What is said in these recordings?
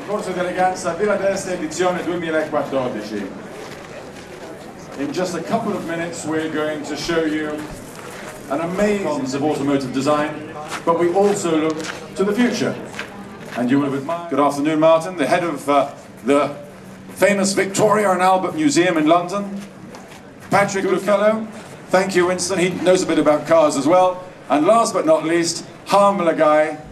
Concorso di Eleganza Villa d'Este edizione 2014. In just a couple of minutes we're going to show you an amazing of automotive design, but we also look to the future. And you will have admired. Good afternoon, Martin, the head of the famous Victoria and Albert Museum in London. Patrick Goodfellow, thank you, Winston, he knows a bit about cars as well. And last but not least, Harm Lagai.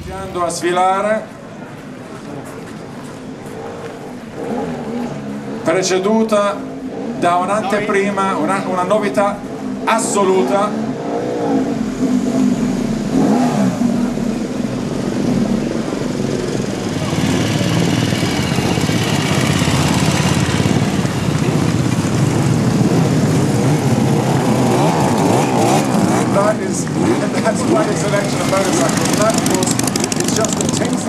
Iniziando a sfilare, preceduta da un'anteprima, una novità assoluta. That's quite a selection of motorcycles. That, of course, is just a taste.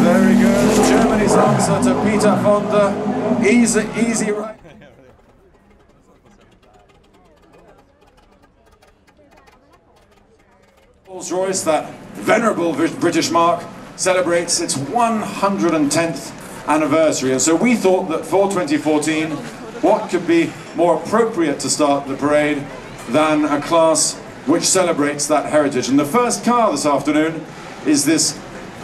Very good. Germany's answer to Peter Fonda. Easy right. Rolls-Royce, that venerable British marque, celebrates its 110th anniversary. And so we thought that for 2014, what could be more appropriate to start the parade than a class which celebrates that heritage? And the first car this afternoon is this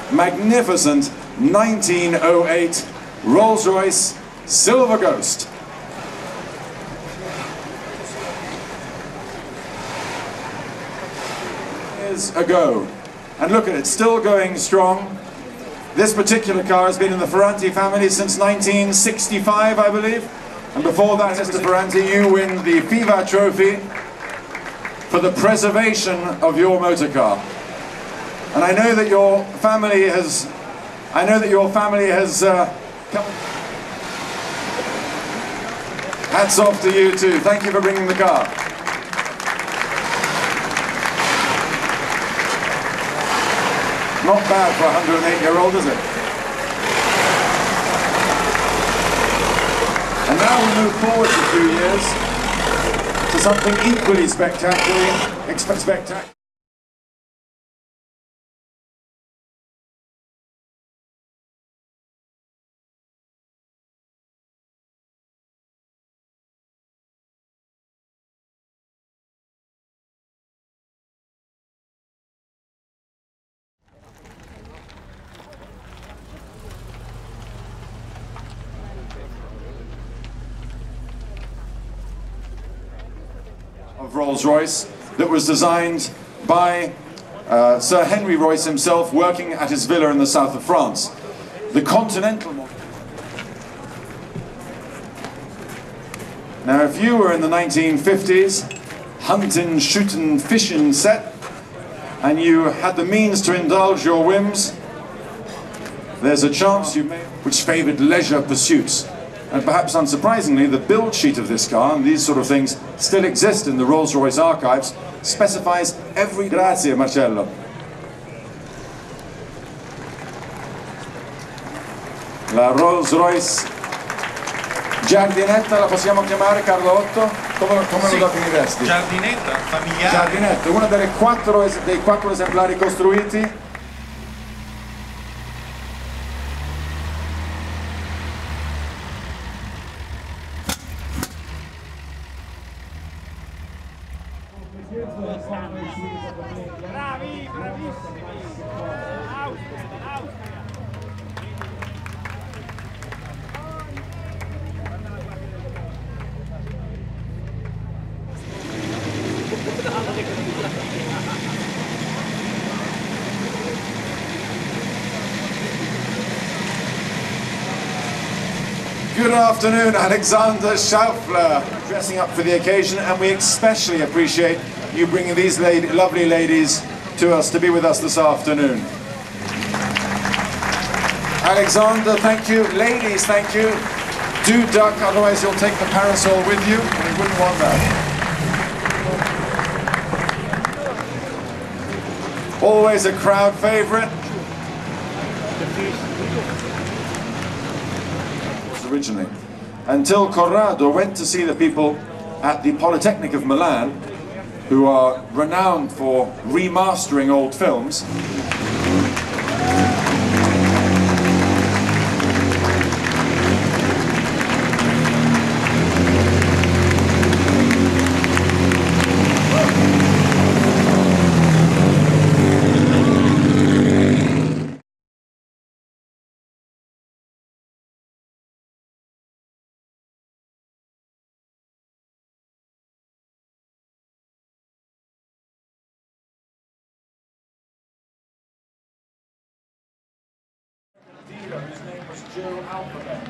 magnificent 1908 Rolls-Royce Silver Ghost. Years ago, and look at it, still going strong. This particular car has been in the Ferranti family since 1965, I believe. And before that, Mr. Ferranti, you win the FIFA trophy for the preservation of your motor car. And I know that your family has, come. Hats off to you too. Thank you for bringing the car. Not bad for a 108-year-old, is it? And now we move forward a few years to something equally spectacular. Of Rolls-Royce that was designed by Sir Henry Royce himself, working at his villa in the south of France. The Continental model. Now if you were in the 1950s, hunting, shooting, fishing set, and you had the means to indulge your whims, there's a chance you may, which favoured leisure pursuits. And perhaps unsurprisingly, the build sheet of this car, and these sort of things still exist in the Rolls-Royce archives, specifies every... Grazie, Marcello. La Rolls-Royce giardinetta la possiamo chiamare, Carlotto? Come sì, lo definiresti? Giardinetta, familiare. Giardinetta, una dei quattro esemplari costruiti. Bravi, bravissimi! Out! Good afternoon, Alexander Schaufler, dressing up for the occasion, and we especially appreciate you bringing these lovely ladies to us to be with us this afternoon. Alexander, thank you. Ladies, thank you. Do duck, otherwise you'll take the parasol with you, and you wouldn't want that. Always a crowd favorite. Originally, until Corrado went to see the people at the Polytechnic of Milan, who are renowned for remastering old films. Whose name was Joe Alphabet.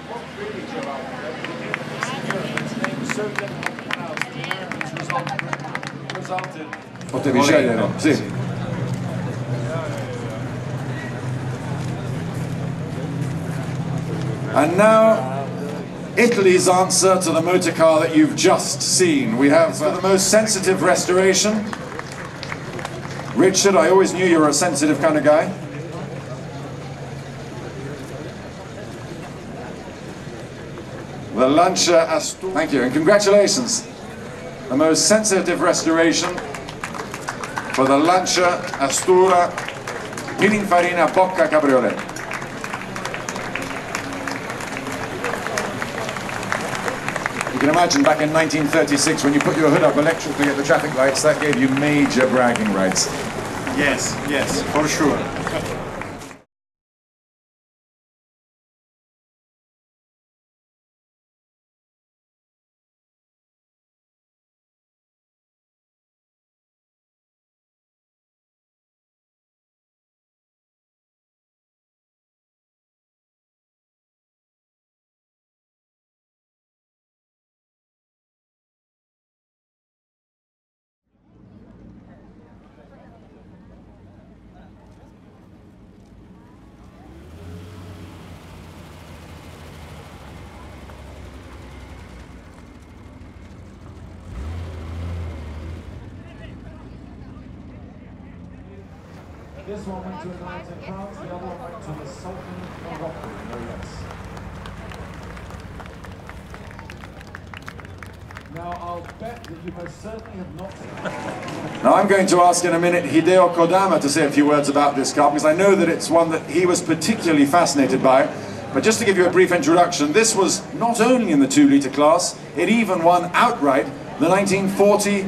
What really Joe Alphabet? His name was so difficult to pronounce, which resulted. Potevi scegliere, sì. And now, Italy's answer to the motor car that you've just seen. We have the most sensitive restoration. Richard, I always knew you were a sensitive kind of guy. The Lancia Astura. Thank you, and congratulations. The most sensitive restoration for the Lancia Astura Pininfarina Bocca Cabriolet. You can imagine back in 1936 when you put your hood up electrically at the traffic lights, that gave you major bragging rights. Yes, yes, for sure. This one went to a night in France, the other one went to the Sultan of Morocco, no less. Now, I'll bet that you most certainly have not seen. Now I'm going to ask in a minute Hideo Kodama to say a few words about this car, because I know that it's one that he was particularly fascinated by. But just to give you a brief introduction, this was not only in the 2-litre class, it even won outright the 1940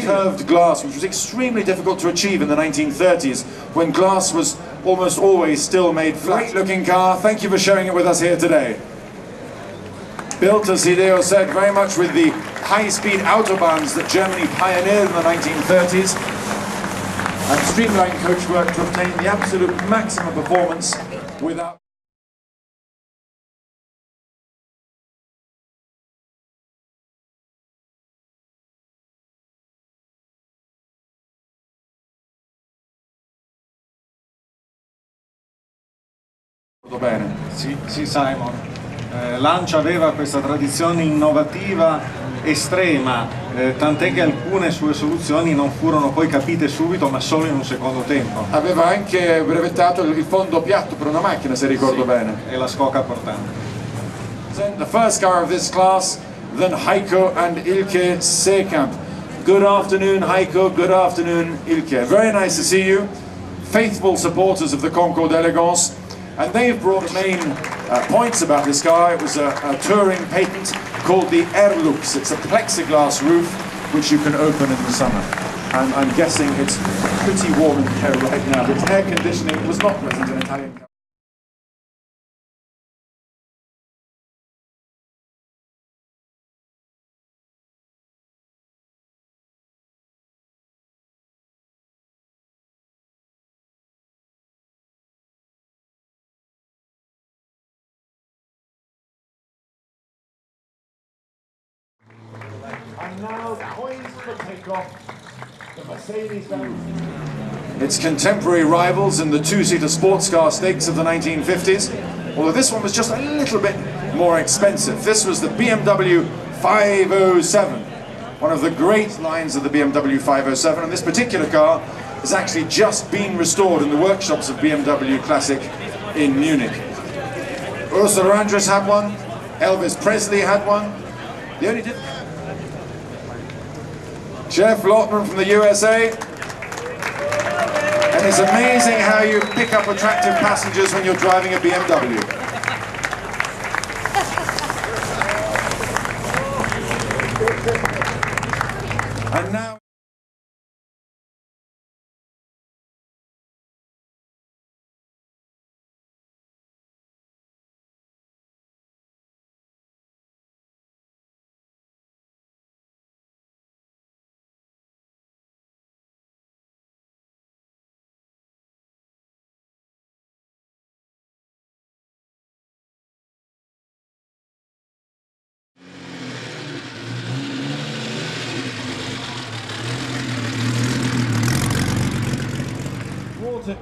curved glass, which was extremely difficult to achieve in the 1930s, when glass was almost always still made flat. Great looking car, thank you for sharing it with us here today. Built, as Hideo said, very much with the high-speed autobahns that Germany pioneered in the 1930s, and streamlined coachwork to obtain the absolute maximum performance without... Bene. Sì, Simon. Lancia aveva questa tradizione innovativa estrema, tant'è che alcune sue soluzioni non furono poi capite subito, ma solo in un secondo tempo. Aveva anche brevettato il fondo piatto per una macchina, se ricordo bene. E la scocca portante. The first car of this class, then Heiko and Ilke Seekamp. Good afternoon, Heiko. Good afternoon, Ilke. Very nice to see you. Faithful supporters of the Concours d'Elegance. And they've brought the main points about this car. It was a touring patent called the Airlux. It's a plexiglass roof which you can open in the summer. And I'm guessing it's pretty warm in here right now. But air conditioning was not present in Italian cars. And now, poised for takeoff, the Mercedes-Benz. Its contemporary rivals in the 2-seater sports car stakes of the 1950s. although this one was just a little bit more expensive. This was the BMW 507, one of the great lines of the BMW 507, and this particular car has actually just been restored in the workshops of BMW Classic in Munich. Ursula Andress had one, Elvis Presley had one. The only Jeff Lotman from the USA. And it's amazing how you pick up attractive passengers when you're driving a BMW. And now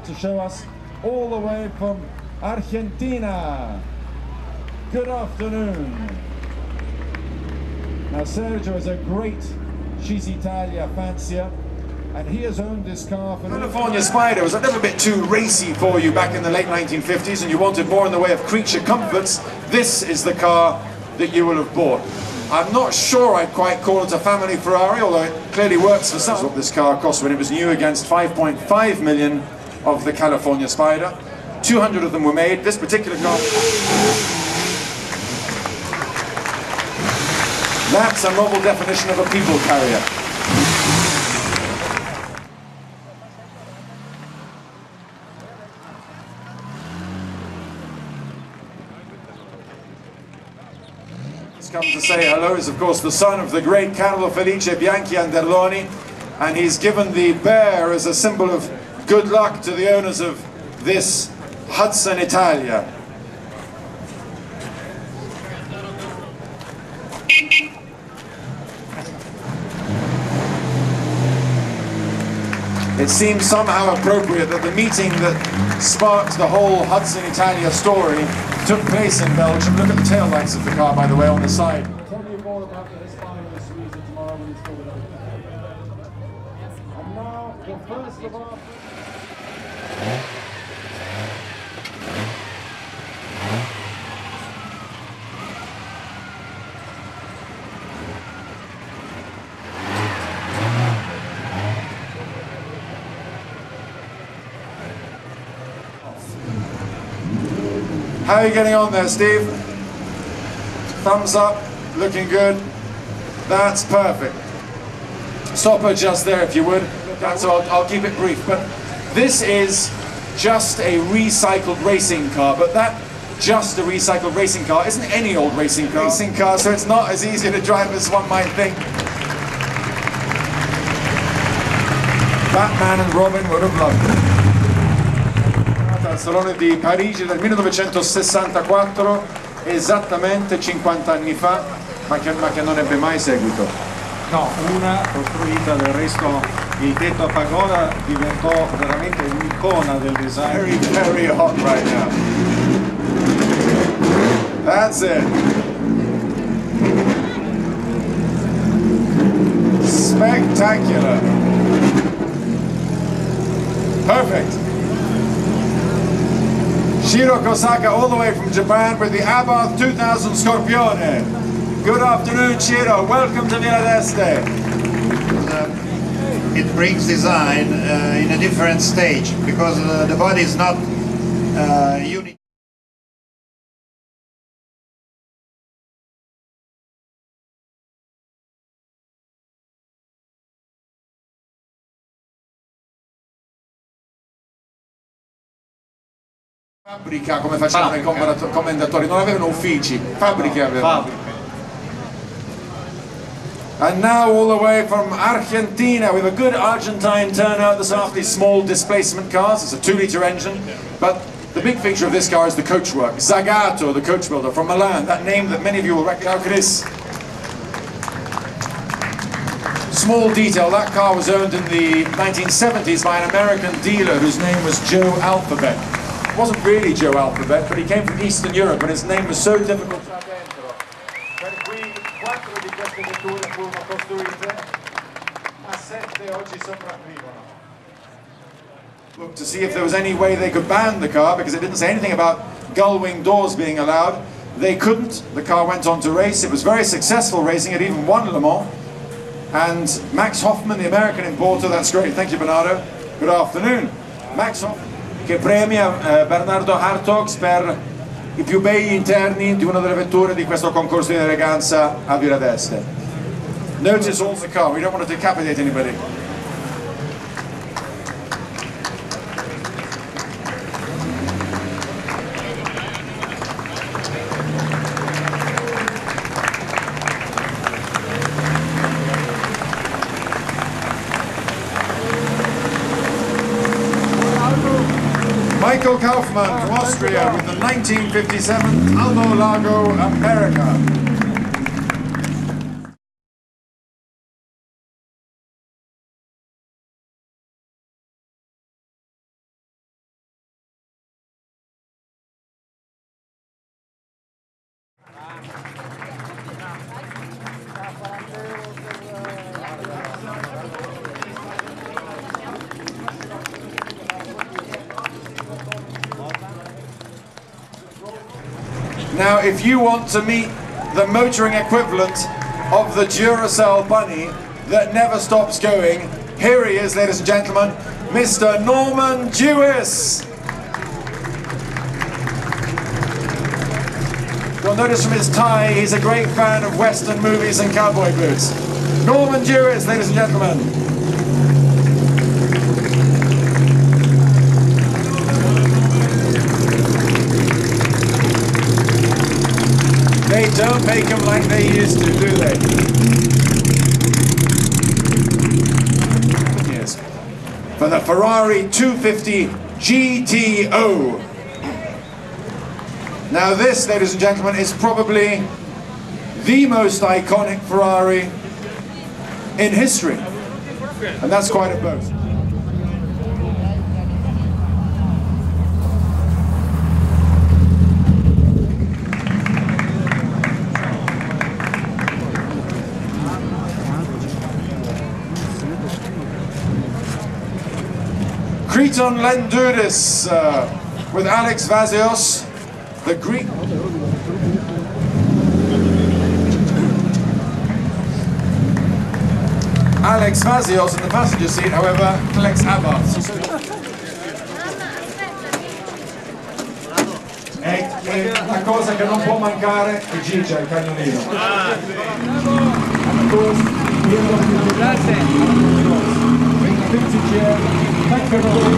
to show us all the way from Argentina. Good afternoon. Now Sergio is a great Cheese Italia fancier, and he has owned this car for... The California Spider was a little bit too racy for you back in the late 1950s and you wanted more in the way of creature comforts. This is the car that you will have bought. I'm not sure I'd quite call it a family Ferrari, although it clearly works for some. That's what this car cost when it was new, against 5.5 million of the California Spider. 200 of them were made. This particular car... That's a novel definition of a people carrier. Come to say hello is of course the son of the great Carlo Felice Bianchi Anderloni, and he's given the bear as a symbol of good luck to the owners of this Hudson Italia. It seems somehow appropriate that the meeting that sparked the whole Hudson Italia story took place in Belgium. Look at the taillights of the car, by the way, on the side. I'll tell you more about the Hispano Suiza tomorrow when it's called over. And now, the first of our... How are you getting on there, Steve? Thumbs up, looking good. That's perfect. Stop her just there if you would. That's all, I'll keep it brief. But this is just a recycled racing car, but that just a recycled racing car isn't any old racing car. So it's not as easy to drive as one might think. Batman and Robin would have loved it. Al Salone di Parigi del 1964, esattamente 50 anni fa, ma che non ebbe mai seguito. No, una costruita, del resto il tetto a pagoda diventò veramente un'icona del design. Very, very hot right now. That's it. Spectacular. Perfect. Shiro Kosaka all the way from Japan with the Abarth 2000 Scorpione. Good afternoon, Shiro. Welcome to Villa d'Este. It brings design in a different stage because the body is not unique. Fabbrica come facevano i commendatori, non avevano uffici, fabbriche avevano. And now all the way from Argentina, we have a good Argentine turnout this after these small displacement cars. It's a 2-litre engine, but the big feature of this car is the coachwork. Zagato, the coach builder from Milan, that name that many of you will recognize. Small detail, that car was owned in the 1970s by an American dealer whose name was Joe Alphabet. wasn't really Joe Alphabet, but he came from Eastern Europe and his name was so difficult. Per cui 4 di queste vetture furono costruite, ma 7 oggi sopravvivono. Look to see if there was any way they could ban the car, because it didn't say anything about gull-wing doors being allowed. They couldn't. The car went on to race. It was very successful racing. It even won Le Mans. And Max Hoffman, the American importer, that's great. Thank you, Bernardo. Good afternoon. Max Hoffman, che premia Bernardo Hartogs per i più bei interni di una delle vetture di questo concorso di Eleganza a Villa d'Este. Notice also the car. We don't want to decapitate anybody. Michael Kaufmann from Austria with the 1957 Aldo Lago America. Now, if you want to meet the motoring equivalent of the Duracell bunny that never stops going, here he is, ladies and gentlemen, Mr. Norman Jewis. You'll notice from his tie, he's a great fan of Western movies and cowboy boots. Norman Jewis, ladies and gentlemen. They don't make them like they used to, do they? Yes. For the Ferrari 250 GTO. Now this, ladies and gentlemen, is probably the most iconic Ferrari in history. And that's quite a boast. Creton Lenduris with Alex Vazios, the Greek. Alex Vazios in the passenger seat, however, collects Abarth. È la cosa che non può mancare è Gigia, il cagnolino. Grazie. Thank you.